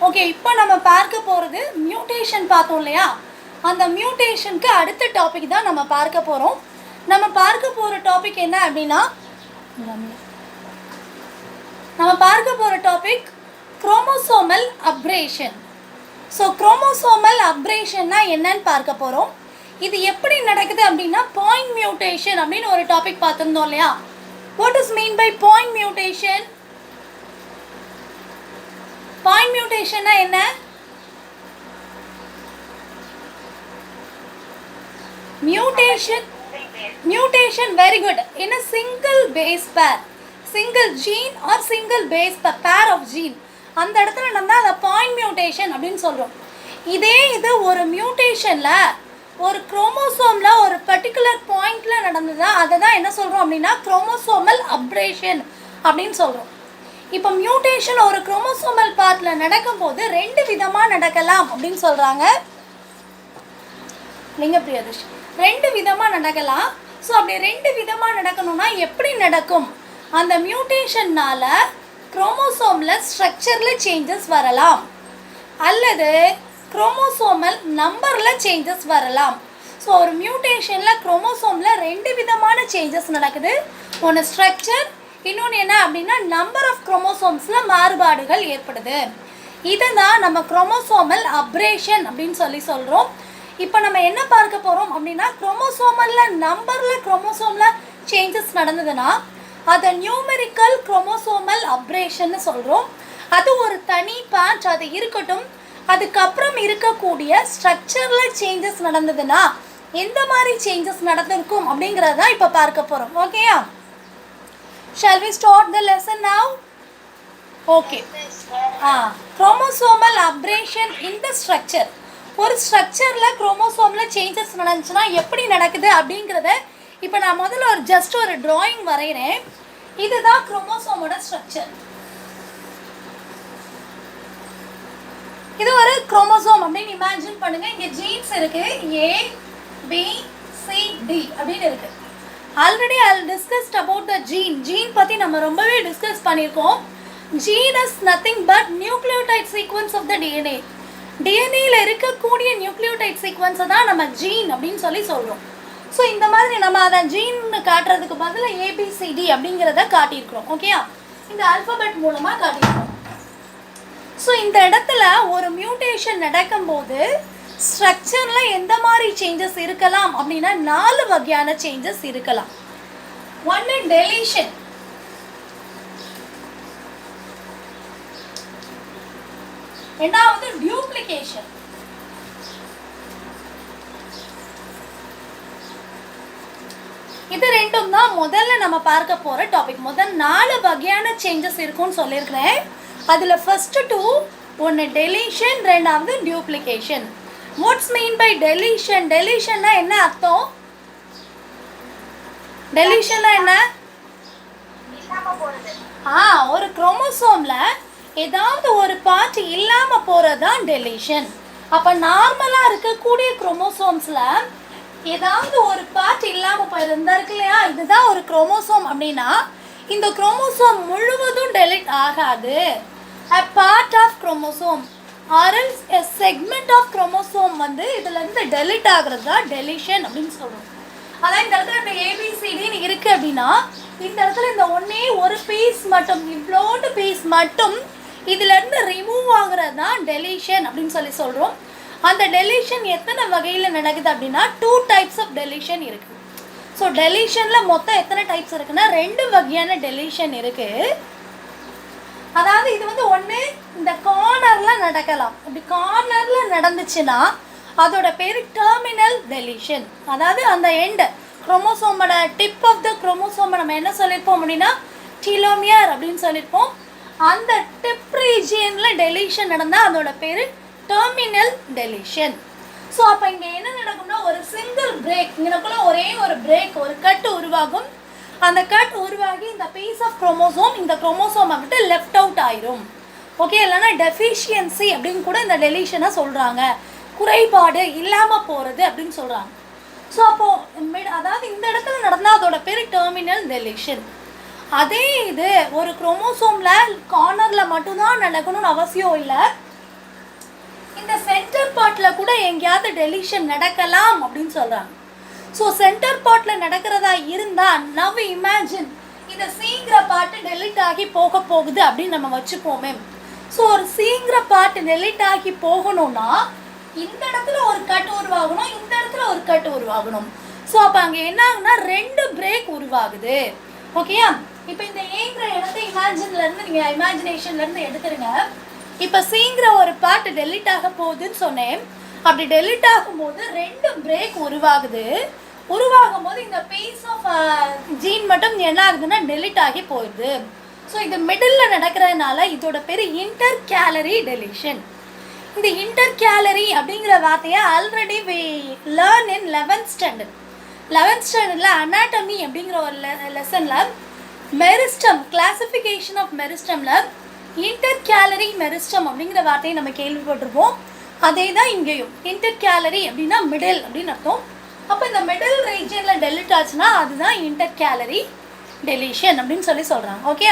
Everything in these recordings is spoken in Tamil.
ஓகே, இப்போ நம்ம பார்க்க போகிறது மியூட்டேஷன் பார்த்தோம் இல்லையா? அந்த மியூட்டேஷனுக்கு அடுத்த டாபிக் தான் நம்ம பார்க்க போகிறோம். நம்ம பார்க்க போகிற டாபிக் என்ன அப்படின்னா, குரோமோசோமல் அப்ரேஷன். ஸோ குரோமோசோமல் அப்ரேஷன்னா என்னன்னு பார்க்க போகிறோம். இது எப்படி நடக்குது அப்படின்னா, பாயிண்ட் மியூட்டேஷன் அப்படின்னு ஒரு டாபிக் பார்த்துருந்தோம் இல்லையா? What is mean by point mutation? Point மியூட்டேஷன்னா என்ன? Mutation, very good. In a single base pair, single gene or single base pair of gene, அந்த இடத்துல நம்ம அதை பாயிண்ட் மியூட்டேஷன் அப்படின்னு சொல்கிறோம். இது ஒரு மியூட்டேஷனில் ஒரு குரோமோசோமில் ஒரு பர்டிகுலர் பாயிண்டில் நடந்ததா அதை தான் என்ன சொல்கிறோம் அப்படின்னா குரோமோசோமல் அப்ரேஷன் அப்படின்னு சொல்கிறோம். இப்போ மியூட்டேஷன் ஒரு குரோமோசோமல் பார்ட்டில் நடக்கும்போது ரெண்டு விதமாக நடக்கலாம் அப்படின்னு சொல்கிறாங்க. லிங்க பிரியதர்ஷ், ரெண்டு விதமாக நடக்கலாம். ஸோ அப்படி ரெண்டு விதமாக நடக்கணும்னா எப்படி நடக்கும்? அந்த மியூட்டேஷன்னால் குரோமோசோமில் ஸ்ட்ரக்சரில் சேஞ்சஸ் வரலாம், அல்லது குரோமோசோமல் நம்பரில் சேஞ்சஸ் வரலாம். ஸோ ஒரு மியூட்டேஷனில் குரோமோசோமில் ரெண்டு விதமான சேஞ்சஸ் நடக்குது. ஒன்று ஸ்ட்ரக்சர், இன்னொன்று என்ன அப்படின்னா நம்பர் ஆஃப் குரோமோசோம்ஸில் மாறுபாடுகள் ஏற்படுது. இதை தான் நம்ம குரோமோசோமல் அப்ரேஷன் அப்படின்னு சொல்கிறோம். இப்போ நம்ம என்ன பார்க்க போகிறோம் அப்படின்னா, குரோமோசோமலில் நம்பரில் குரோமோசோமில் சேஞ்சஸ் நடந்ததுன்னா அதை நியூமெரிக்கல் குரோமோசோமல் அப்ரேஷன்னு சொல்கிறோம். அது ஒரு தனி பார்ட், அது இருக்கட்டும். அதுக்கப்புறம் இருக்கக்கூடிய ஸ்ட்ரக்சரில் சேஞ்சஸ் நடந்ததுன்னா எந்த மாதிரி சேஞ்சஸ் நடந்திருக்கும் அப்படிங்கிறத இப்போ பார்க்க போகிறோம். ஓகேயா? Shall we start the lesson now? Okay. Chromosomal aberration in the structure. ஒரு ஸ்ட்ரக்சரில் குரோமோசோமில் சேஞ்சஸ் நடந்துச்சுன்னா எப்படி நடக்குது அப்படிங்கிறத இப்போ நான் முதல்ல ஒரு ட்ராயிங் வரைகிறேன். இதுதான் குரோமோசோமோட ஸ்ட்ரக்சர். இது ஒரு குரோமோசோம் அப்படின்னு இமேஜின் பண்ணுங்கள். இங்கே ஜீன்ஸ் இருக்குது, A, B, C, D அப்படின்னு இருக்குது. Already I discussed about the gene பற்றி நம்ம ரொம்பவே டிஸ்கஸ் பண்ணியிருக்கோம். Gene is nothing but nucleotide sequence of the டிஎன்ஏயில் இருக்கக்கூடிய நியூக்ளியோடைட் சீக்வன்ஸை தான் நம்ம ஜீன் அப்படின்னு சொல்கிறோம். ஸோ இந்த மாதிரி நம்ம அதை ஜீன் காட்டுறதுக்கு பதிலாக ABCD அப்படிங்கிறத காட்டியிருக்கிறோம். ஓகேயா? இந்த ஆல்ஃபபெட் மூலமாக காட்டியிருக்கிறோம். ஸோ இந்த இடத்துல ஒரு மியூட்டேஷன் நடக்கும்போது ஸ்ட்ரக்சரில் எந்த மாதிரி சேஞ்சஸ் இருக்கலாம் அப்படின்னா 4 வகையான சேஞ்சஸ் இருக்கலாம். ஒன்று டெலீஷன், ரெண்டாவது டியூப்ளிகேஷன், இது ரெண்டும் தான் முதல்ல நம்ம பார்க்க போகிற டாபிக். முதல் 4 வகையான சேஞ்சஸ் இருக்கும்னு சொல்லியிருக்கிறேன். அதில் ஃபர்ஸ்ட் 2, ஒன்று டெலீஷன், ரெண்டாவது duplication. What's mean by deletion? டெலீஷன்னா என்ன அர்த்தம்? டெலீஷன்னா என்ன? ஒரு குரோமோசோமில் ஏதாவது ஒரு பார்ட் இல்லாமல் போகிறது தான் டெலீஷன். அப்போ நார்மலாக இருக்கக்கூடிய குரோமோசோம்ஸில் ஏதாவது ஒரு பார்ட் இல்லாமல் போயிருந்தா இருக்கு இல்லையா? இதுதான் ஒரு குரோமோசோம் அப்படின்னா இந்த குரோமோசோம் முழுவதும் டெலிட் ஆகாது. a part of chromosome or else a segment of chromosome வந்து இதுலேருந்து டெலிட் ஆகிறது தான் டெலிஷன் அப்படின்னு சொல்கிறோம். அதான் இந்த இடத்துல இப்போ ABCDன்னு இருக்குது அப்படின்னா இந்த இடத்துல இந்த ஒரு பீஸ் மட்டும், இவ்வளோண்டு பீஸ் மட்டும் இதுலேருந்து ரிமூவ் ஆகிறது தான் டெலிஷன் அப்படின்னு சொல்கிறோம். அந்த டெலிஷன் எத்தனை வகையில் நடக்குது அப்படின்னா 2 டைப்ஸ் ஆஃப் டெலிஷன் இருக்குது. ஸோ டெலிஷனில் மொத்தம் எத்தனை டைப்ஸ் இருக்குன்னா 2 வகையான டெலிஷன் இருக்குது. அதாவது இது வந்து ஒன்று இந்த கார்னரில் நடக்கலாம். இப்படி கார்னரில் நடந்துச்சுன்னா அதோட பேர் டெர்மினல் டெலிஷன். அதாவது அந்த எண்டு குரோமோசோமோட டிப் ஆஃப் த குரோமோசோமை நம்ம என்ன சொல்லியிருப்போம் அப்படின்னா டீலோமியர் அப்படின்னு சொல்லியிருப்போம். அந்த டிப் ரீஜியனில் டெலிஷன் நடந்தால் அதோட பேர் டெர்மினல் டெலிஷன். ஸோ அப்போ இங்கே என்ன நடக்கும்னா ஒரு சிங்கிள் பிரேக், இங்கனக்குள்ள ஒரே ஒரு பிரேக், ஒரு கட் உருவாகும். அந்த கட் உருவாகி இந்த பீஸ் ஆஃப் குரோமோசோம் இந்த குரோமோசோமை விட்டு லெஃப்ட் அவுட் ஆயிரும். ஓகே, இல்லைன்னா டெஃபிஷியன்சி அப்படின்னு கூட இந்த டெலிஷனை சொல்கிறாங்க. குறைபாடு இல்லாமல் போகிறது அப்படின்னு சொல்கிறாங்க. ஸோ அப்போது அதாவது இந்த இடத்துல நடந்தால் அதோட பேர் டெர்மினல் டெலிஷன். அதே இது ஒரு குரோமோசோமில் கார்னரில் மட்டும்தான் நடக்கணும்னு அவசியம் இல்லை. இந்த சென்டர் பார்ட்டில் கூட எங்கேயாவது டெலிஷன் நடக்கலாம் அப்படின்னு சொல்கிறாங்க. ஸோ சென்டர் பார்ட்டில் நடக்கிறதா இருந்தால் நவ் இமேஜின் இந்த சீங்கிற பாட்டு டெலிட் ஆகி போக போகுது அப்படின்னு நம்ம வச்சுப்போமே. ஸோ ஒரு சீங்கிற பாட்டு டெலிட் ஆகி போகணும்னா இந்த இடத்துல ஒரு கட் உருவாகணும், இந்த இடத்துல ஒரு கட் உருவாகணும். ஸோ அப்போ அங்கே என்ன ஆகுனா 2 பிரேக் உருவாகுது. ஓகேயா? இப்போ இந்த ஏங்கிற இடத்த இமேஜின்லேருந்து நீங்கள் இமேஜினேஷன்லேருந்து எடுத்துருங்க. இப்போ சீங்கிற ஒரு பாட்டு டெலிட் ஆக போகுதுன்னு சொன்னேன். அப்படி டெலிட் ஆகும்போது 2 பிரேக் உருவாகுது. உருவாகும் போது இந்த பீஸ் ஆஃப் ஜீன் மட்டும் என்ன ஆகுதுன்னா டெலிட் ஆகி போயிடுது. ஸோ இது மிடில் நடக்கிறதுனால இதோட பேர் இன்டர் கேலரி டெலிஷன். இந்த இன்டர் கேலரி அப்படிங்கிற வார்த்தையை already we learn in 11th standard. 11th ஸ்டாண்டர்டில் அனாட்டமி அப்படிங்கிற ஒரு லெசனில் மெரிஸ்டம் கிளாசிஃபிகேஷன் ஆஃப் மெரிஸ்டமில் இன்டர் கேலரி மெரிஸ்டம் அப்படிங்கிற வார்த்தையை நம்ம கேள்விப்பட்டிருப்போம். அதே தான் இங்கேயும் இன்டர் கேலரி அப்படின்னா மிடில் அப்படின்னு அர்த்தம். அப்போ இந்த மிடில் ரீஜனில் டெலிட் ஆச்சுன்னா அதுதான் இன்டர் கேலரி டெலிஷன் அப்படின்னு சொல்கிறாங்க. ஓகே,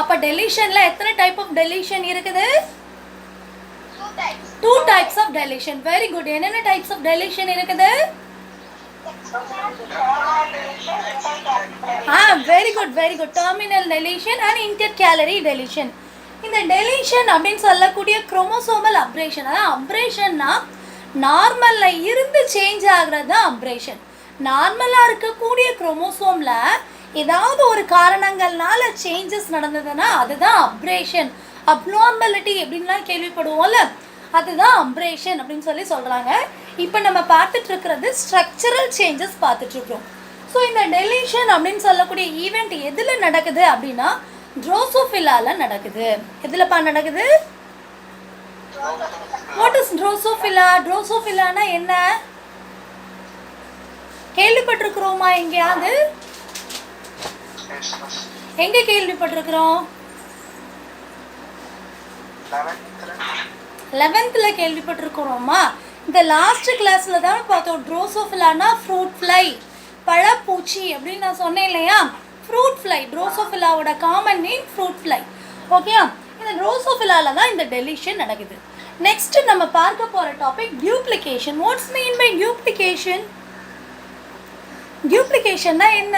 அப்போ டெலிஷனில் எத்தனை டைப் ஆஃப் டெலிஷன் இருக்குது? 2 types of deletion. Very good. என்னென்ன types of deletion இருக்குது? Very good, very good. Terminal deletion and intercalary deletion. இந்த deletion அப்படின்னு சொல்லக்கூடிய குரோமோசோமல் அப்ரேஷன். அதாவது அப்ரேஷன்னா நார்மலில் இருந்து சேஞ்ச் ஆகிறது தான் அப்ரேஷன். நார்மலாக இருக்கக்கூடிய குரோமோசோமில் ஏதாவது ஒரு காரணங்கள்னால சேஞ்சஸ் நடந்ததுன்னா அதுதான் அப்ரேஷன். அப்நார்மாலிட்டி அப்படின்லாம் கேள்விப்படுவோம்ல, அதுதான் அப்ரேஷன் அப்படின்னு சொல்கிறாங்க. இப்போ நம்ம பார்த்துட்ருக்கிறது ஸ்ட்ரக்சரல் சேஞ்சஸ் பார்த்துட்ருக்கோம். ஸோ இந்த டெலிஷன் அப்படின்னு சொல்லக்கூடிய ஈவெண்ட் எதில் நடக்குது அப்படின்னா ட்ரோசோஃபிலாவில் நடக்குது. எதில்ப்பா நடக்குது? What is drosophila? ட்ரோசோஃபிலானா என்ன கேள்விப்பட்டிருக்கிறோமா? எங்கேயாவது எங்கே கேள்விப்பட்டிருக்கிறோம்? 11th கேள்விப்பட்டிருக்கிறோமா? இந்த லாஸ்ட் கிளாஸில் தான் பார்த்தோம். ட்ரோசோஃபிலானா ஃப்ரூட் ஃப்ளை, பழப்பூச்சி அப்படின்னு நான் சொன்னேன் இல்லையா? ஃப்ரூட் ஃப்ளை ட்ரோசோஃபிலாவோட common name fruit fly. Okay, இந்த ட்ரோசோஃபிலாவில் தான் இந்த டெலிஷன் நடக்குது. நெக்ஸ்ட் நம்ம பார்க்க போகிற topic duplication. What's mean by duplication? டியூப்ளிகேஷன்னா என்ன?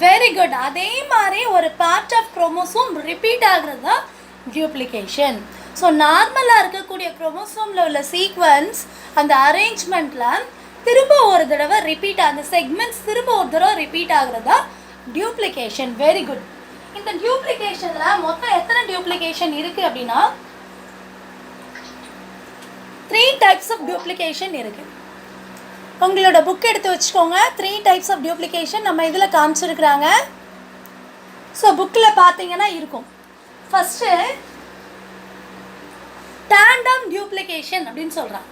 Very good. அதே மாதிரி ஒரு பார்ட் ஆஃப் குரோமோசோம் ரிப்பீட் ஆகிறது தான் டியூப்ளிகேஷன். ஸோ நார்மலாக இருக்கக்கூடிய குரோமோசோமில் உள்ள சீக்வன்ஸ் அந்த அரேஞ்ச்மெண்ட்டில் திரும்ப ஒரு தடவை ரிப்பீட், அந்த செக்மெண்ட்ஸ் திரும்ப ஒரு தடவை ரிப்பீட் ஆகிறது தான் டியூப்ளிகேஷன். Very good. இந்த டியூப்ளிகேஷனில் மொத்தம் எத்தனை டியூப்ளிகேஷன் இருக்குது அப்படின்னா 3 types ஆஃப் டியூப்ளிகேஷன் இருக்குது. உங்களோட புக் எடுத்து வச்சுக்கோங்க. 3 types ஆஃப் டியூப்ளிகேஷன் நம்ம இதில் காமிச்சிருக்கிறாங்க. ஸோ புக்கில் பார்த்தீங்கன்னா இருக்கும். ஃபஸ்ட்டு டேண்டம் டியூப்ளிகேஷன் அப்படின்னு சொல்கிறாங்க.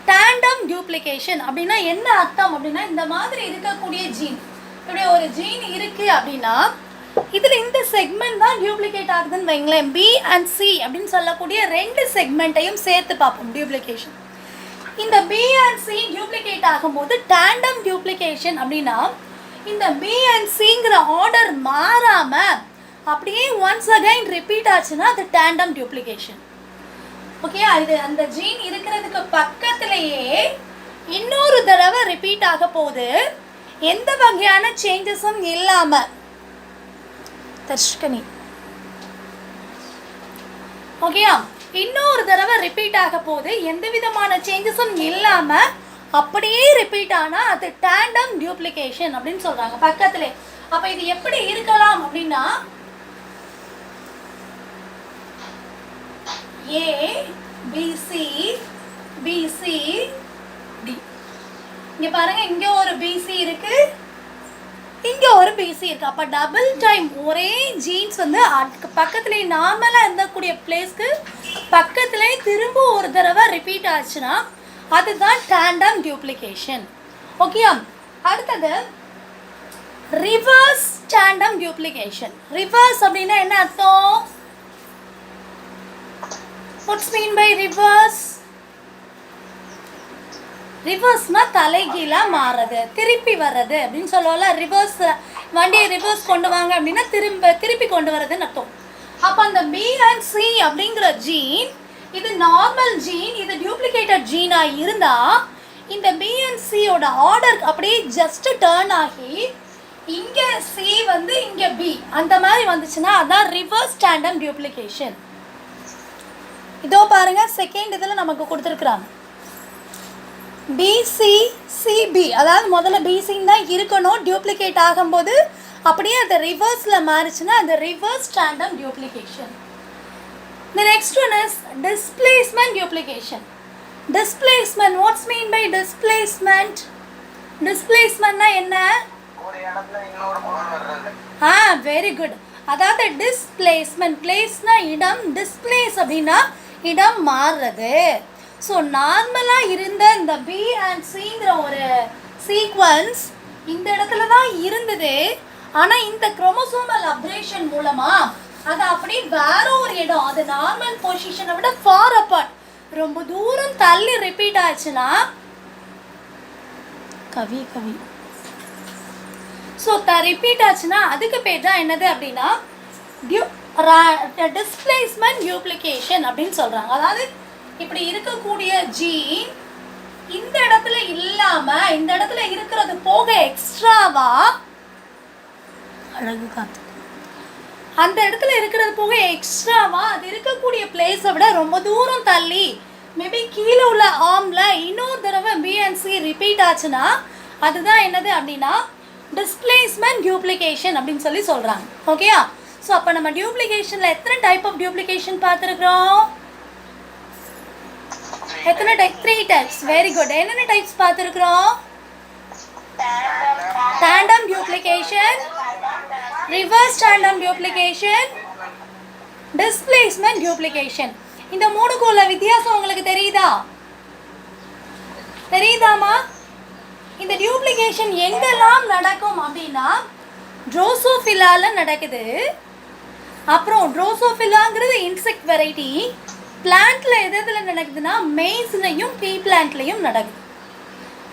டேண்டம் டியூப்ளிகேஷன் அப்படின்னா என்ன அர்த்தம் அப்படின்னா இந்த மாதிரி இருக்கக்கூடிய ஜீன், இப்படி ஒரு ஜீன் இருக்குது அப்படின்னா இதில் இந்த செக்மெண்ட் தான் டியூப்ளிகேட் ஆகுதுன்னு வைங்களேன். பி அண்ட் சி அப்படின்னு சொல்லக்கூடிய 2 செக்மெண்ட்டையும் சேர்த்து பார்ப்போம் டியூப்ளிகேஷன். இந்த பி அண்ட் சி டியூப்ளிகேட் ஆகும்போது டேண்டம் டியூப்ளிகேஷன் அப்படின்னா இந்த பி அண்ட் சிங்கிற ஆர்டர் மாறாமல் அப்படியே ஒன்ஸ் அகைன் ரிப்பீட் ஆச்சுன்னா அது டேண்டம் டியூப்ளிகேஷன். ஓகே, அது அந்த ஜீன் இருக்கிறதுக்கு பக்கத்திலேயே இன்னொரு தடவை ரிப்பீட் ஆக போகுது, எந்த வகையான சேஞ்சஸும் இல்லாமல். தர்ஷ்கனி ஓகேயா? இன்னொரு தடவை ரிப்பீட் ஆக போகுது, எந்த விதமான சேஞ்சஸும் இல்லாமல் அப்படியே ரிப்பீட் ஆனால் அது டேண்டம் டியூப்ளிகேஷன் அப்படின்னு சொல்கிறாங்க பக்கத்திலே. அப்போ இது எப்படி இருக்கலாம் அப்படின்னா ஏ பிசி பிசி டி. இங்கே பாருங்கள், இங்கே ஒரு பிசி இருக்குது, இங்கே ஒரு பிசி இருக்குது. அப்போ டபுள் டைம் ஒரே ஜீன்ஸ் வந்து அதுக்கு பக்கத்துலேயே நார்மலாக இருந்தக்கூடிய பிளேஸ்க்கு பக்கத்துலேயே திரும்ப ஒரு தடவை ரிப்பீட் ஆச்சுன்னா அதுதான் டேண்டம் டியூப்ளிகேஷன். ஓகே, அடுத்தது ரிவர்ஸ் டேண்டம் டியூப்ளிகேஷன். ரிவர்ஸ் அப்படின்னா என்ன அர்த்தம்? What's mean by reverse? ரிவர்ஸ்னா தலைகீழாக மாறுறது, திருப்பி வர்றது அப்படின்னு சொல்லுவோம்ல. ரிவர்ஸ் வண்டியை ரிவர்ஸ் கொண்டு வாங்க அப்படின்னா திருப்பி கொண்டு வர்றதுன்னு அர்த்தம். அப்போ அந்த பி அண்ட் சி அப்படிங்கிற ஜீன் இது நார்மல் ஜீன், இது டியூப்ளிகேட்டட் ஜீனாக இருந்தால் இந்த பி அண்ட் சியோட ஆர்டர் அப்படியே ஜஸ்ட் டேர்ன் ஆகி இங்கே சி வந்து இங்கே பி அந்த மாதிரி வந்துச்சுன்னா அதான் ரிவர்ஸ் டேண்டம் டியூப்ளிகேஷன். இதோ பாருங்க செகண்ட் இதில் நமக்கு கொடுத்துருக்குறாங்க பிசி சிபி, அதாவது முதல்ல பிசின்னு தான் இருக்கணும், டியூப்ளிகேட் ஆகும்போது அப்படியே அது ரிவர்ஸில் மாறிச்சுன்னா அது reverse tandem duplication. The next one is displacement duplication. Displacement, what's mean by displacement? Displacement na enna? ஒரு இடத்துல இன்னொரு பொருள் வர்றது. Very good. அதாவது displacement, place na இடம், displace அப்படின்னா இடம் மாறுறது. ஸோ நார்மலாக இருந்த இந்த B and Cங்கிற ஒரு சீக்வன்ஸ் இந்த இடத்துல தான் இருந்தது. ஆனால் இந்த குரோமோசோமல் அப்ரேஷன் மூலமாக அது அப்படி வேற ஒரு இடம், அது நார்மல் பொசிஷனை விட ஃபார் அப்பார்ட் ரொம்ப தூரம் தள்ளி ரிப்பீட் ஆச்சுன்னா ஸோ ரிப்பீட் ஆச்சுன்னா அதுக்கு பேர் தான் என்னது அப்படின்னா டிஸ்பிளேஸ்மெண்ட் டியூப்ளிகேஷன் அப்படின்னு சொல்கிறாங்க. அதாவது இப்படி இருக்கக்கூடிய ஜீன் இந்த இடத்துல இல்லாமல் இந்த இடத்துல இருக்கிறது போக எக்ஸ்ட்ராவா அழகு காத்து அந்த இடத்துல இருக்கிறது போக எக்ஸ்ட்ராவா அது இருக்கக்கூடிய பிளேஸை விட ரொம்ப தூரம் தள்ளி மேபி கீழே உள்ள ஆர்மில் இன்னொரு தடவை பி அண்ட் சி ரிப்பீட் ஆச்சுன்னா அதுதான் என்னது அப்படின்னா டிஸ்பிளேஸ்மெண்ட் டியூப்ளிகேஷன் அப்படின்னு சொல்லி சொல்கிறாங்க. ஓகேயா? ஸோ அப்போ நம்ம டியூப்ளிகேஷனில் எத்தனை டைப் ஆஃப் டியூப்ளிகேஷன் பார்த்துருக்குறோம்? எத்தனை டைப்? 3 டைப்ஸ். Very good. என்னென்ன டைப்ஸ் பார்த்துருக்குறோம்? tandem duplication, reverse tandem duplication, displacement duplication. இந்த மூணுக்கு உள்ள வித்தியாசம் உங்களுக்கு தெரியுதாமா? இந்த டியூப்ளிகேஷன் எங்கெல்லாம் நடக்கும் அப்படின்னா ட்ரோசோஃபிலால நடக்குது. அப்புறம் ட்ரோசோஃபிலாங்கிறது இன்செக்ட் வெரைட்டி. பிளான்ட்ல எதில் நடக்குதுன்னா மெய்ஸ்லையும் பீ பிளான்ட்லையும் நடக்குது.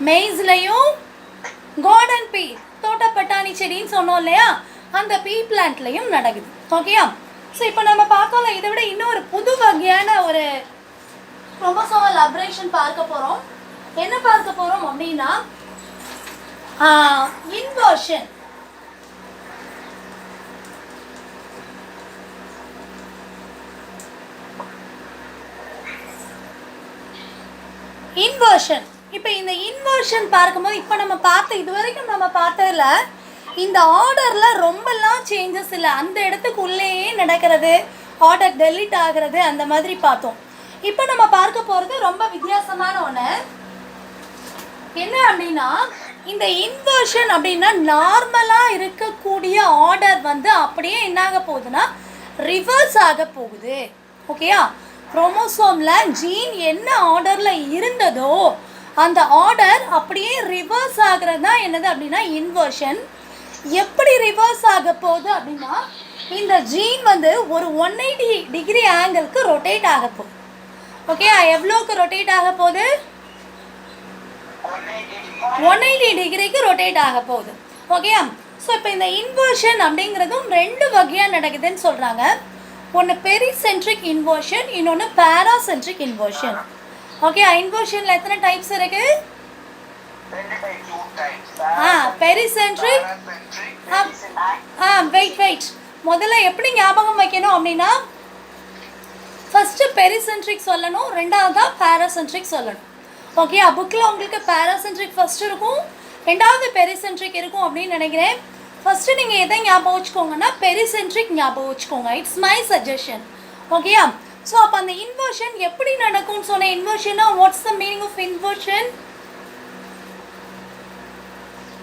மெய்ஸ்லையும் கார்டன் பீ தோட்டப்பட்டாணி செடின்னு சொன்னோம் இல்லையா, அந்த பீ பிளான்ட்லையும் நடக்குது. ஓகேயா? ஸோ இப்போ நம்ம பார்த்தோம்ல, இதை விட இன்னொரு புது வகையான ஒரு குரோமோசோமல் அப்ரேஷன் பார்க்க போகிறோம். என்ன பார்க்க போகிறோம் அப்படின்னா இன்வர்ஷன். இன்வர்ஷன். இப்போ இந்த இன்வர்ஷன் பார்க்கும்போது இப்போ நம்ம இது வரைக்கும் நம்ம பார்த்ததில் இந்த ஆர்டரில் ரொம்பலாம் சேஞ்சஸ் இல்லை, அந்த இடத்துக்குள்ளேயே நடக்கிறது, ஆர்டர் டெலிட் ஆகிறது, அந்த மாதிரி பார்த்தோம். இப்போ நம்ம பார்க்க போகிறது ரொம்ப வித்தியாசமான ஒன்று. என்ன அப்படின்னா இந்த இன்வர்ஷன் அப்படின்னா நார்மலாக இருக்கக்கூடிய ஆர்டர் வந்து அப்படியே என்னாக போகுதுன்னா ரிவர்ஸ் ஆக போகுது. ஓகேயா? குரோமோசோமில் ஜீன் என்ன ஆர்டரில் இருந்ததோ அந்த ஆர்டர் அப்படியே ரிவர்ஸ் ஆகிறது தான் என்னது அப்படின்னா இன்வர்ஷன். எப்படி ரிவர்ஸ் ஆக போகுது அப்படின்னா இந்த ஜீன் வந்து ஒரு 180 டிகிரி ஆங்கிளுக்கு ரொட்டேட் ஆக போகுது. ஓகே, எவ்வளோக்கு ரொட்டேட் ஆக போகுது? 180 டிகிரிக்கு ரொட்டேட் ஆக போகுது. ஓகே, ஸோ இப்போ இந்த இன்வர்ஷன் அப்படிங்கிறதும் 2 வகையாக நடக்குதுன்னு சொல்கிறாங்க. ஒன்று பெரிசென்ட்ரிக் இன்வர்ஷன், இன்னொன்று பேராசென்ட்ரிக் இன்வர்ஷன். ஓகே, இன்வர்ஷனில் எத்தனை டைப்ஸ் இருக்கு? பெரிசென்ட்ரிக். வெயிட் முதல்ல எப்படி ஞாபகம் வைக்கணும் அப்படின்னா ஃபஸ்ட்டு பெரிசென்ட்ரிக் சொல்லணும், ரெண்டாவதா பேராசென்ட்ரிக் சொல்லணும். ஓகே, புக்கில் உங்களுக்கு பேராசென்ட்ரிக் ஃபஸ்ட்டு இருக்கும், ரெண்டாவது பெரிசென்ட்ரிக் இருக்கும் அப்படின்னு நினைக்கிறேன். ஃபஸ்ட்டு நீங்கள் எதை ஞாபகம் வச்சுக்கோங்கன்னா பெரிசென்ட்ரிக் ஞாபகம் வச்சுக்கோங்க. It's my suggestion. ஓகேயா? ஸோ அப்போ அந்த இன்வர்ஷன் எப்படி நடக்கும்னு சொன்னேன். இன்வர்ஷன்னா what's the meaning of inversion?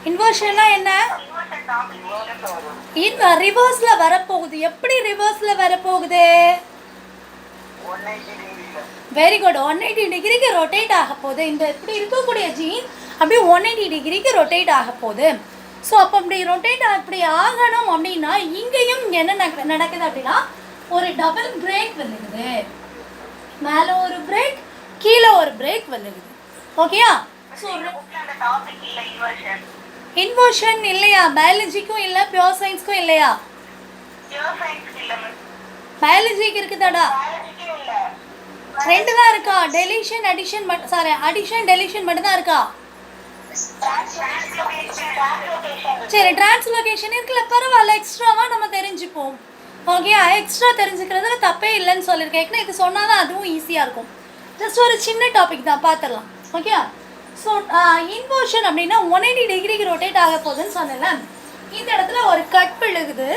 இன்வர்ஷன்னா என்ன? ரிவர்ஸில் வரப்போகுது. எப்படி ரிவர்ஸில் வரப்போகுது? Very good. 180 டிகிரிக்கு ரொட்டேட் ஆக போகுது. இந்த இப்படி இருக்கக்கூடிய ஜீன் அப்படியே 180 டிகிரிக்கு ரொட்டேட் ஆக போகுது. ஸோ அப்போ அப்படி ரொட்டேட் அப்படி ஆகணும் அப்படின்னா இங்கேயும் என்ன நடக்குது அப்படின்னா ஒரு டபுள் பிரேக் வந்துடுது. மேலே ஒரு பிரேக், கீழே ஒரு பிரேக் வந்துடுது. ஓகேயா? ஸோ இன்வர்ஷன் இல்லையா? பயாலஜிக்கும் இல்லை, பியூர் சயின்ஸ்க்கும் இல்லையா? பயாலஜிக்கு இருக்குதாடா? ரெண்டு தான் இருக்கா? டெலிஷன் அடிஷன் மட்டும், சாரி அடிஷன் டெலிஷன் மட்டும் தான் இருக்கா? சரி, டிரான்ஸ்லோகேஷன் இருக்குல்ல, பரவாயில்ல, எக்ஸ்ட்ராவாக நம்ம தெரிஞ்சுப்போம். ஓகே, எக்ஸ்ட்ரா தெரிஞ்சுக்கிறதுல தப்பே இல்லைன்னு சொல்லியிருக்கேன். ஏன்னா இது சொன்னால் தான் அதுவும் ஈஸியாக இருக்கும். ஜஸ்ட் ஒரு சின்ன டாபிக் தான், பார்த்துடலாம். ஓகே, ஸோ இன்வர்ஷன் அப்படின்னா 180 டிகிரிக்கு ரொட்டேட் ஆக போகுதுன்னு சொன்னேன்ல. இந்த இடத்துல ஒரு கட் விழுகுது.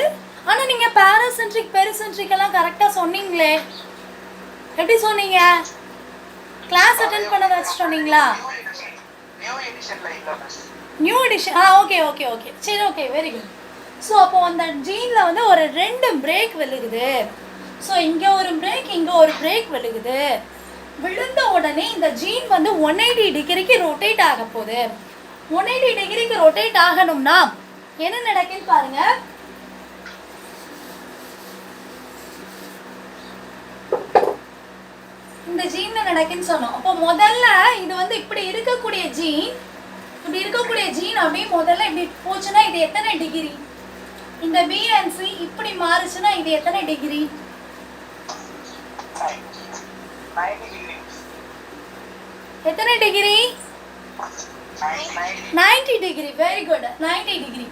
ஆனால் நீங்கள் பேராசென்ட்ரிக் பெரிசென்ட்ரிக் எல்லாம் கரெக்டாக சொன்னீங்களே, எப்படி சொன்னீங்க? கிளாஸ் அட்டென்ட் பண்ண வச்சு சொன்னீங்களா? New edition. Okay okay okay, சரி, ஓகே, வெரி குட். ஸோ அப்போ அந்த ஜீனில் வந்து ஒரு 2 பிரேக் விழுகுது. ஸோ இங்கே ஒரு பிரேக், இங்கே ஒரு பிரேக் விழுகுது. விழுந்த உடனே இந்த ஜீன் வந்து 180 டிகிரிக்கு ரொட்டேட் ஆக போகுது. 180 டிகிரிக்கு ரொட்டேட் ஆகணும்னா என்ன நடக்குன்னு பாருங்க. இந்த ஜீன்ல நடக்குன்னு சொன்னோம். அப்போ முதல்ல இது வந்து இப்படி இருக்கக்கூடிய ஜீன் அப்படியே முதல்ல இப்படி போச்சுன்னா இது எத்தனை டிகிரி? இந்த பி அண்ட் சி இப்படி மாறுச்சுன்னா இது எத்தனை டிகிரி? எத்தனை degree? 90 degree. Very good, 90 degree.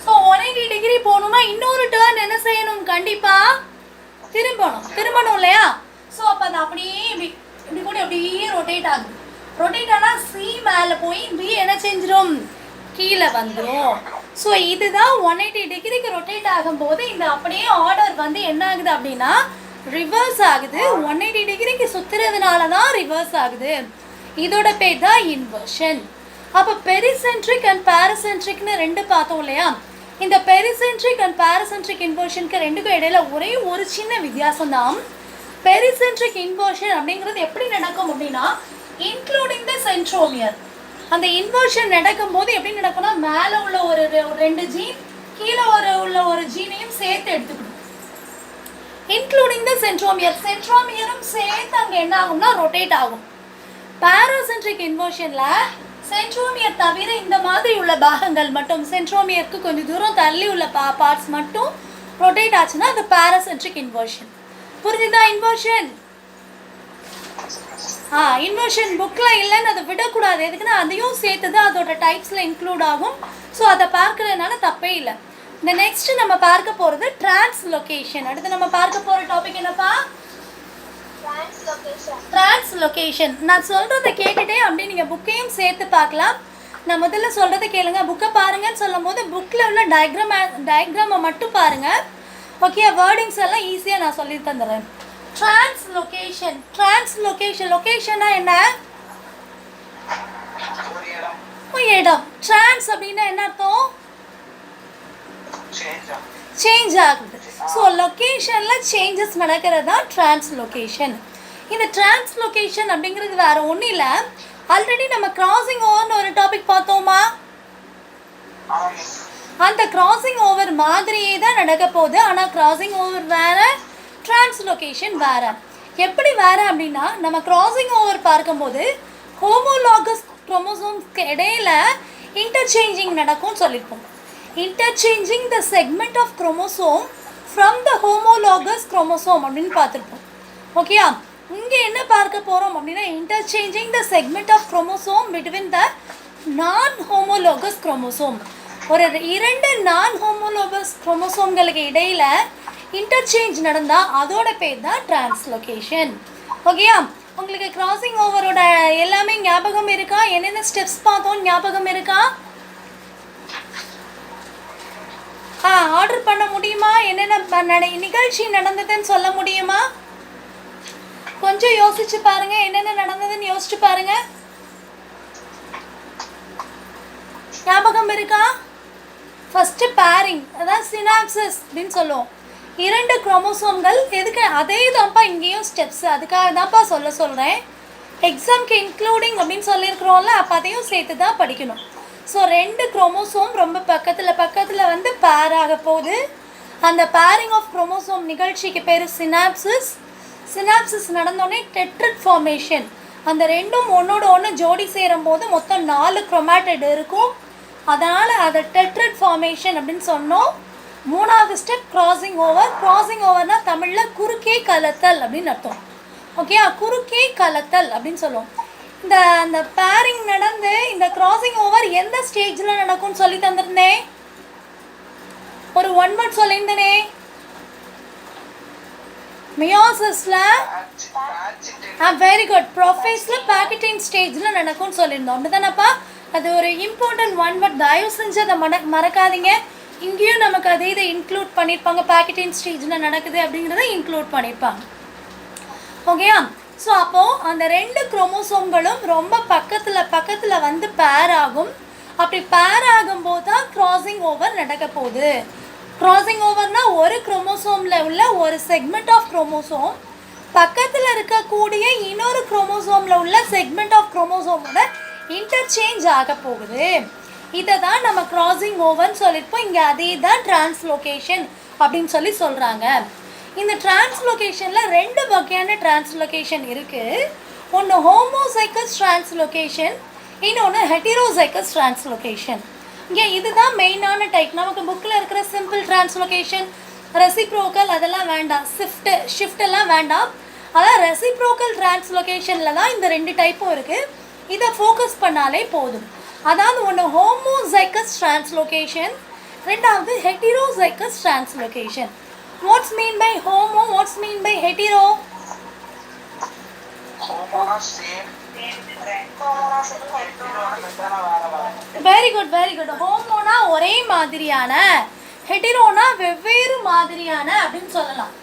So 180 degree போகணும்னா இன்னொரு டர்ன் என்ன செய்யணும்? கண்டிப்பா திரும்பணும் இல்லையா? ஸோ அப்போ அது அப்படியே இப்படி கூட அப்படியே ரொட்டேட் ஆகுது. ரொட்டேட் ஆனால் சி மேலே போய் பி என்ன செஞ்சிடும்? கீழே வந்துடும். ஸோ இதுதான் 180 டிகிரிக்கு ரொட்டேட் ஆகும்போது இந்த அப்படியே ஆர்டர் வந்து என்ன ஆகுது அப்படின்னா ரிவர்ஸ் ஆகுது. 180 டிகிரிக்கு சுற்றுறதுனால தான் ரிவர்ஸ் ஆகுது. இதோட பேர் தான் இன்வர்ஷன். அப்போ பெரிசென்ட்ரிக் அண்ட் பேராசென்ட்ரிக்னு 2 பார்த்தோம் இல்லையா? இந்த பெரிசென்ட்ரிக் அண்ட் பேராசென்ட்ரிக் இன்வர்ஷனுக்கு 2க்கும் இடையில ஒரே ஒரு சின்ன வித்தியாசம் தான். பெரிசென்ட்ரிக் இன்வர்ஷன் அப்படிங்கிறது எப்படி நடக்கும் அப்படின்னா இன்க்ளூடிங் த சென்ட்ரோமியர். அந்த இன்வர்ஷன் நடக்கும்போது எப்படி நடக்கும்னா மேலே உள்ள ஒரு 2 ஜீன், கீழே உள்ள ஒரு ஜீனையும் சேர்த்து எடுத்துக்கணும். இன்க்ளூடிங் த சென்ட்ரோமியரும் சேர்த்து அங்கே என்ன ஆகும்னா ரொட்டேட் ஆகும். பேராசென்ட்ரிக் இன்வர்ஷனில் சென்ட்ரோமியர் தவிர இந்த மாதிரி உள்ள பாகங்கள் மட்டும், சென்ட்ரோமியருக்கு கொஞ்சம் தூரம் தள்ளி உள்ள பார்ட்ஸ் மட்டும் ரொட்டேட் ஆச்சுன்னா அது பேராசென்ட்ரிக் இன்வர்ஷன். புரிஞ்சுதா? இன்வர்ஷன் புக்கில் இல்லைன்னு அதை விடக்கூடாது. எதுக்குன்னா அதையும் சேர்த்து தான் அதோட டைப்ஸில் இன்க்ளூட் ஆகும். ஸோ அதை பார்க்கறதுனால தப்பே இல்லை. இந்த நெக்ஸ்ட் நம்ம பார்க்க போகிறது டிரான்ஸ்லோகேஷன். அடுத்து நம்ம பார்க்க போகிற டாபிக் என்னப்பா? டிரான்ஸ்லோகேஷன். நான் சொல்கிறத கேட்டுட்டே அப்படி நீங்கள் புக்கையும் சேர்த்து பார்க்கலாம். நான் முதல்ல சொல்கிறத கேளுங்க. புக்கை பாருங்கன்னு சொல்லும் போது புக்கில் உள்ள டயக்ராமை மட்டும் பாருங்கள். ஓகே, வேர்டிங்ஸ் எல்லாம் ஈஸியாக நான் சொல்லி தந்துடுறேன். டிரான்ஸ்லோகேஷன். லொகேஷனா என்ன? இடம். டிரான்ஸ் அப்படின்னா என்ன அர்த்தம்? சேஞ்ச் ஆகுது. ஸோ லொக்கேஷனில் சேஞ்சஸ் நடக்கிறது தான் டிரான்ஸ்லோகேஷன். இந்த டிரான்ஸ்லோகேஷன் அப்படிங்கிறது வேறு ஒன்றும் இல்லை. ஆல்ரெடி நம்ம கிராசிங் ஓவர்னு ஒரு டாபிக் பார்த்தோமா? அந்த கிராசிங் ஓவர் மாதிரியே தான் நடக்க போகுது. ஆனால் கிராசிங் ஓவர் வேறு, டிரான்ஸ்லோகேஷன் வேறு. எப்படி வேறு அப்படின்னா நம்ம கிராசிங் ஓவர் பார்க்கும்போது ஹோமோலாகஸ் குரோமோசோம்ஸ்க்கு இடையில இன்டர்சேஞ்சிங் நடக்கும்னு சொல்லியிருப்போம். Interchanging the segment of chromosome from the homologous chromosome அப்படின்னு பார்த்துருப்போம். ஓகேயா? இங்கே என்ன பார்க்க போகிறோம் அப்படின்னா interchanging the segment of chromosome between the non homologous chromosome. ஒரு 2 நான் ஹோமோலாகஸ் குரோமோசோம்களுக்கு இடையில் இன்டர்சேஞ்ச் நடந்தால் அதோட பேர் தான் டிரான்ஸ்லோகேஷன். ஓகேயா? உங்களுக்கு கிராசிங் ஓவரோட எல்லாமே ஞாபகம் இருக்கா? என்னென்ன ஸ்டெப்ஸ் பார்த்தோம் ஞாபகம் இருக்கா? ஆர்டர் பண்ண முடியுமா? என்னென்ன நிகழ்ச்சி நடந்ததுன்னு சொல்ல முடியுமா? கொஞ்சம் யோசிச்சு பாருங்க. என்னென்ன நடந்ததுன்னு யோசிச்சு பாருங்க. ஞாபகம் இருக்கா? ஃபர்ஸ்ட் பேரிங், அதாவது சினாப்சிஸ் அப்படின்னு சொல்லுவோம். 2 குரோமோசோம்கள். எதுக்கு? அதே தான்ப்பா இங்கேயும் ஸ்டெப்ஸ். அதுக்காக தான்ப்பா சொல்கிறேன். எக்ஸாம்க்கு இன்க்ளூடிங் அப்படின்னு சொல்லியிருக்கிறோம்ல, அப்போ அதையும் சேர்த்து தான் படிக்கணும். ஸோ 2 குரோமோசோம் ரொம்ப பக்கத்தில் வந்து பேர் ஆக போகுது. அந்த பேரிங் ஆஃப் குரோமோசோம் நிகழ்ச்சிக்கு பேர் சினாப்சிஸ். சினாப்சிஸ் நடந்தோடனே டெட்ரட் ஃபார்மேஷன். அந்த 2ம் ஒன்றோட ஒன்று ஜோடி சேரும் போது மொத்தம் 4 குரோமேட்டிட் இருக்கும். அதனால் அதை டெட்ரட் ஃபார்மேஷன் அப்படின்னு சொன்னோம். 3வது ரெண்டாவது ஸ்டெப் கிராசிங் ஓவர். கிராசிங் ஓவர்னா தமிழில் குறுக்கே கலத்தல் அப்படின்னு அர்த்தம். ஓகே, குறுக்கே கலத்தல் அப்படின்னு சொல்லுவோம். அந்த பேரிங் நடந்து இந்த கிராசிங் ஓவர் எந்த ஸ்டேஜில் நடக்கும்னு சொல்லி தந்திருந்தேன். ஒரு ஒன் வேர்ட் சொல்லியிருந்தேனே, மியோசிஸ்ல வெரி குட் ப்ரோஃபேஸில் பேக்கெட்டிங் ஸ்டேஜில் நடக்கும்னு சொல்லியிருந்தோம். அப்படிதானப்பா? அது ஒரு இம்பார்ட்டன்ட் ஒன் வேர்ட், தயவு செஞ்சு அதை மறக்காதீங்க. இங்கேயும் நமக்கு அதே இதை இன்க்ளூட் பண்ணியிருப்பாங்க. பேக்கெட்டிங் ஸ்டேஜில் நடக்குது அப்படிங்கிறத இன்க்ளூட் பண்ணியிருப்பாங்க. ஓகேயா? ஸோ அப்போது அந்த 2 குரோமோசோம்களும் ரொம்ப பக்கத்தில் வந்து பேர் ஆகும். அப்படி பேர் ஆகும்போது தான் கிராசிங் ஓவர் நடக்க போகுது. கிராசிங் ஓவர்னால் ஒரு குரோமோசோமில் உள்ள ஒரு செக்மெண்ட் ஆஃப் குரோமோசோம் பக்கத்தில் இருக்கக்கூடிய இன்னொரு குரோமோசோமில் உள்ள செக்மெண்ட் ஆஃப் குரோமோசோமோட இன்டர்சேஞ்ச் ஆக போகுது. இதை தான் நம்ம கிராசிங் ஓவர்னு சொல்லியிருப்போம். இங்கே அதே தான் டிரான்ஸ்லோகேஷன் அப்படின்னு சொல்கிறாங்க. இந்த டிரான்ஸ்லோகேஷனில் 2 வகையான டிரான்ஸ்லோகேஷன் இருக்குது. ஒன்று ஹோமோசைக்கஸ் டிரான்ஸ்லோகேஷன், இன்னொன்று ஹெட்டிரோசைக்கஸ் டிரான்ஸ்லோகேஷன். இங்கே இதுதான் மெயினான டைப். நமக்கு புக்கில் இருக்கிற சிம்பிள் டிரான்ஸ்லோகேஷன், ரெசிப்ரோக்கல் அதெல்லாம் வேண்டாம், ஷிஃப்டெல்லாம் வேண்டாம். அதான் ரெசிப்ரோக்கல் டிரான்ஸ்லோகேஷனில் தான் இந்த 2 டைப்பும் இருக்குது. இதை ஃபோக்கஸ் பண்ணாலே போதும். அதாவது ஒன்று ஹோமோசைக்கஸ் டிரான்ஸ்லோகேஷன், ரெண்டாவது ஹெட்டிரோசைக்கஸ் translocation. What's mean by homo? What's mean by hetero? Homo same. Very good, very good. Homo-na ஒரே மாதிரியான, ஹெட்டிரோனா வெவ்வேறு மாதிரியான அப்படின்னு சொல்லலாம்.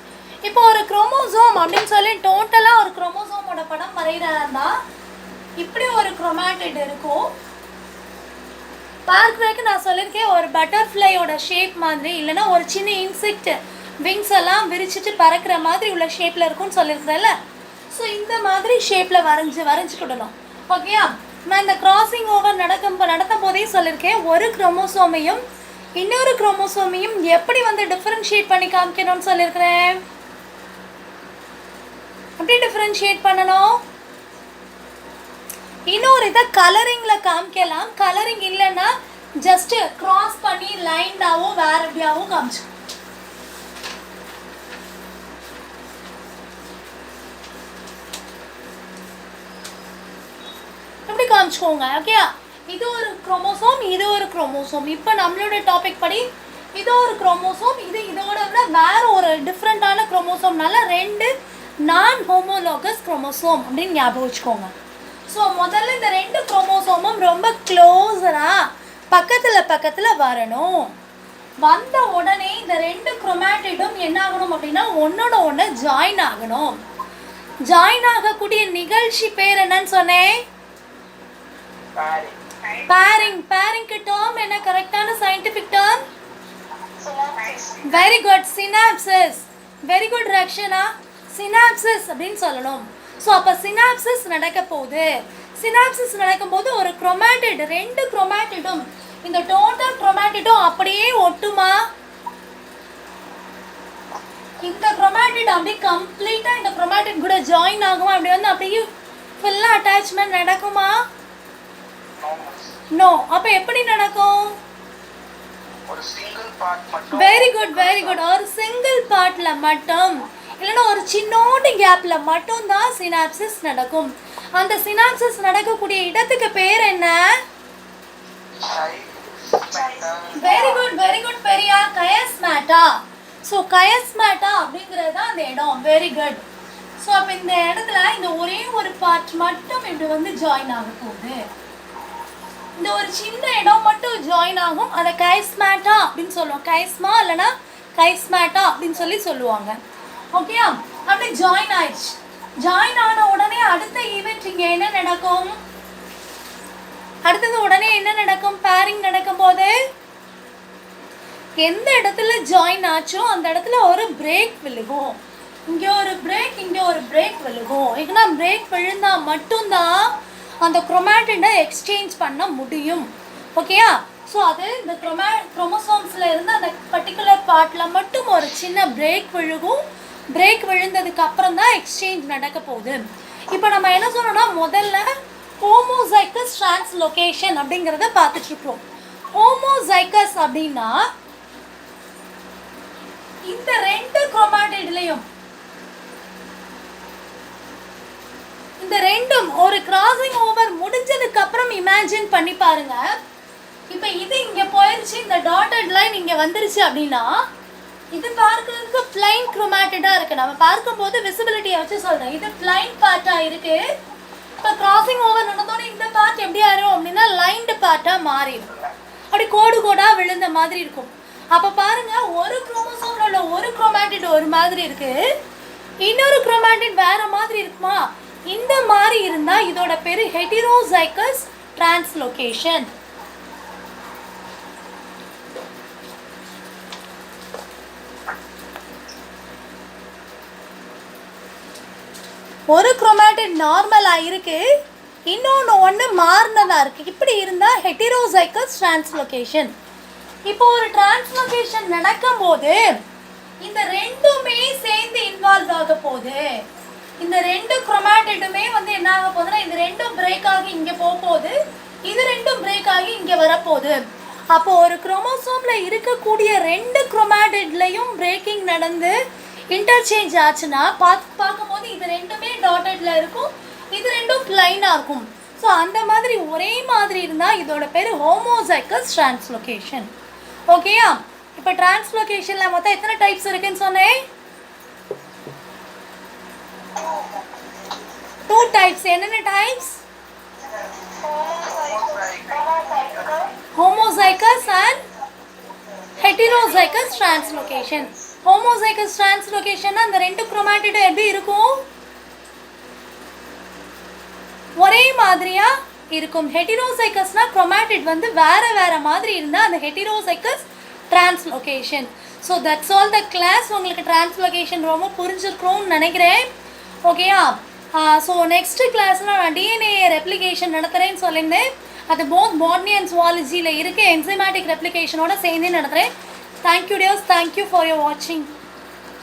இப்போ ஒரு குரோமோசோம் அப்படின்னு சொல்லி டோட்டலாக ஒரு குரோமோசோமோட படம் வரைகிறாருந்தா இப்படி ஒரு குரோமேட்டிட் இருக்கும். பார்க்குறதுக்கு நான் சொல்லியிருக்கேன் ஒரு பட்டர்ஃப்ளையோட ஷேப் மாதிரி, இல்லைன்னா ஒரு சின்ன இன்செக்ட் விங்ஸ் எல்லாம் விரிச்சிட்டு பறக்கிற மாதிரி உள்ள ஷேப்பில் இருக்கும்னு சொல்லியிருக்கிறேன்ல. ஸோ இந்த மாதிரி ஷேப்பில் வரைஞ்சிக்கிடணும். ஓகேயா? நான் இந்த கிராசிங் ஓவர் நடத்தும் போதே சொல்லியிருக்கேன், ஒரு குரோமோசோமையும் இன்னொரு குரோமோசோமையும் எப்படி வந்து டிஃப்ரென்ஷியேட் பண்ணி காமிக்கணும்னு சொல்லியிருக்கிறேன். எப்படி டிஃப்ரென்ஷியேட் பண்ணணும்? இன்னொரு இதை கலரிங்கில் காமிக்கலாம். கலரிங் இல்லைன்னா ஜஸ்ட்டு க்ராஸ் பண்ணி லைண்டாகவும் வேற எப்படியாகவும் காமிச்சு. எப்படி காமிச்சுக்கோங்க. ஓகேயா? இது ஒரு குரோமோசோம், இது ஒரு குரோமோசோம். இப்போ நம்மளோட டாபிக் படி இது ஒரு குரோமோசோம், இதோட விட வேற ஒரு டிஃப்ரெண்ட்டான குரோமோசோம்னால 2 நான் ஹோமோலோகஸ் குரோமோசோம் அப்படின்னு ஞாபகம் வச்சுக்கோங்க. ஸோ முதல்ல இந்த 2 குரோமோசோமும் ரொம்ப க்ளோஸராக பக்கத்தில் வரணும். வந்த உடனே இந்த 2 குரோமேட்டிடும் என்ன ஆகணும் அப்படின்னா ஒன்றோட ஒன்று ஜாயின் ஆகணும். ஜாயின் ஆகக்கூடிய நிகழ்ச்சி பேர் என்னன்னு சொன்னேன்? பேரிங். பேரிங்க்கு டேர்ம் என்ன கரெக்டான scientific term? Very good, synopsis. Very good Rakshana, synopsis அப்படின்னு சொல்லணும். ஸோ அப்போ சினாப்சிஸ் நடக்க போகுது. சினாப்சிஸ் நடக்கும்போது ஒரு குரோமேட்டிட் 2 குரோமேட்டிடும் இந்த டோட்டல் குரோமேட்டிடும் அப்படியே ஒட்டுமா? இந்த குரோமேட்டிட் அப்படியே கம்ப்ளீட்டாக இந்த குரோமேட்டிட் கூட ஜாயின் ஆகுமா? அப்படி வந்து அப்படியே ஃபுல்லாக அட்டாச்மெண்ட் நடக்குமா? நோ. அப்போ எப்படி நடக்கும்? Very good, very good. ஒரு சிங்கிள் பார்ட்டில் மட்டும், இல்லைன்னா ஒரு சின்னோண்டு கேப்பில் மட்டும்தான் சினாப்சிஸ் நடக்கும். அந்த சினாப்சிஸ் நடக்கக்கூடிய இடத்துக்கு பேர் என்ன? வெரி குட், வெரி குட் பெரியா, கயஸ்மேட்டா. ஸோ கயஸ்மேட்டா அப்படிங்கிறது தான் அந்த இடம். Very good. ஸோ அப்போ இந்த இடத்துல இந்த ஒரே ஒரு பார்ட் மட்டும் இப்படி வந்து ஜாயின் ஆக போகுது. இந்த ஒரு சின்ன இடம் மட்டும் ஜாயின் ஆகும். அதை கைஸ்மேட்டா அப்படின்னு சொல்லுவோம். கைஸ்மா இல்லைன்னா கைஸ்மேட்டா அப்படின்னு சொல்லுவாங்க. ஓகேயா? அப்படி ஜாயின் ஆயிடுச்சு. ஜாயின் ஆன உடனே அடுத்த ஈவெண்ட் இங்கே என்ன நடக்கும்? அடுத்தது உடனே என்ன நடக்கும்? பேரிங் நடக்கும் போது எந்த இடத்துல ஜாயின் ஆச்சோ அந்த இடத்துல ஒரு பிரேக் விழுகும். இங்கே ஒரு பிரேக், இங்கே ஒரு பிரேக் விழுகும். ஏன்னா பிரேக் விழுந்தால் மட்டும்தான் அந்த குரோமேட்டினை எக்ஸ்சேஞ்ச் பண்ண முடியும். ஓகேயா? ஸோ அது இந்த குரோமோசோம்ஸில் இருந்து அந்த பர்டிகுலர் பார்ட்டில் மட்டும் ஒரு சின்ன பிரேக் விழுகும். பிரேக் விழுந்ததுக்கு அப்புறம் தான் எக்ஸ்சேஞ்ச் நடக்க போகுது. இப்போ நம்ம என்ன சொல்லணும்னா முதல்ல ஹோமோசைக்கஸ் டிரான்ஸ்லோகேஷன் அப்படிங்கிறத பார்த்துட்ருக்கோம். ஹோமோசைக்கஸ் அப்படின்னா இந்த ரெண்டு குரோமாட்டிட்லயும் இந்த ரெண்டும் ஒரு கிராசிங் ஓவர் முடிஞ்சதுக்கு அப்புறம் இமேஜின் பண்ணி பாருங்க. இப்போ இது இங்க போயிருச்சு, இந்த டாட்டட் லைன் இங்க வந்துருச்சு அப்படின்னா இது பார்க்கிறதுக்கு பிளைன் குரோமாட்டிடா இருக்கு. நம்ம பார்க்கும்போது விசிபிலிட்டியை வச்சு சொல்றேன், இது பிளைன் பார்ட்டா இருக்கு. இப்போ கிராசிங் ஓவர் நடந்தோட இந்த பார்ட் எப்படி ஆயிரும் அப்படின்னா லைன்டு பார்ட்டா மாறிடும், அப்படி கோடு கோடா விழுந்த மாதிரி இருக்கும். அப்ப பாருங்க, ஒரு குரோமோசோம்ல உள்ள ஒரு குரோமாட்டிட் ஒரு மாதிரி இருக்கு, இன்னொரு குரோமாட்டிட் வேற மாதிரி இருக்குமா? இந்த மாதிரி இருந்தா இதோட பேரு ஹெட்டிரோசைகஸ் டிரான்ஸ்லோகேஷன். ஒரு குரோமாட்டிட் நார்மலா இருக்கு, இன்னொன்று ஒன்று மாறினதா இருக்கு. இப்படி இருந்தா ஹெட்டிரோசைகஸ் டிரான்ஸ்லோகேஷன். இப்போ ஒரு டிரான்ஸ்லோகேஷன் நடக்கும்போது இந்த ரெண்டுமே சேர்ந்து இன்வால்வ் ஆக போகுது. இந்த ரெண்டு குரோமாட்டிடுமே வந்து என்ன ஆக போகுதுன்னா இந்த ரெண்டும் பிரேக் ஆகி இங்கே போக போகுது, இது ரெண்டும் பிரேக் ஆகி இங்கே வரப்போகுது. அப்போ ஒரு குரோமோசோம்ல இருக்கக்கூடிய ரெண்டு குரோமாட்டிட்லையும் பிரேக்கிங் நடந்து இன்டர்சேஞ்ச் ஆச்சுன்னா பார்க்கும்போது இது ரெண்டுமே டாட்டட்ல இருக்கும், இது ரெண்டும் பிளைனாக இருக்கும். ஸோ அந்த மாதிரி ஒரே மாதிரி இருந்தால் இதோட பேர் ஹோமோசைகஸ் டிரான்ஸ்லோகேஷன். ஓகேயா? இப்போ டிரான்ஸ்லோகேஷனில் மொத்தம் எத்தனை டைப்ஸ் இருக்குன்னு சொன்னேன்? 2 டைப்ஸ். என்னென்ன types? Homozygous and heterozygous translocation. Homozygous டிரான்ஸ்லோகேஷன்னா அந்த ரெண்டு குரோமாட்டிடும் எப்படி இருக்கும்? ஒரே மாதிரியா இருக்கும். ஹெட்டிரோசைகஸ்னா குரோமாட்டிட் வந்து வேற வேற மாதிரி இருந்தால் அந்த heterozygous translocation. So that's all the class. உங்களுக்கு டிரான்ஸ்லோகேஷன் ரொம்ப புரிஞ்சிருக்கும்னு நினைக்கிறேன். ஓகேயா? ஸோ நெக்ஸ்ட் கிளாஸில் நான் டிஎன்ஏ ரெப்ளிகேஷன் நடத்துகிறேன்னு சொல்லியிருந்தேன். அது போத் பாட்னி அண்ட் ஜுவாலஜியில் இருக்க என்சைமேட்டிக் ரெப்ளிகேஷனோட சேர்ந்து நடத்துகிறேன். Thank you dears, thank you for your வாட்சிங்.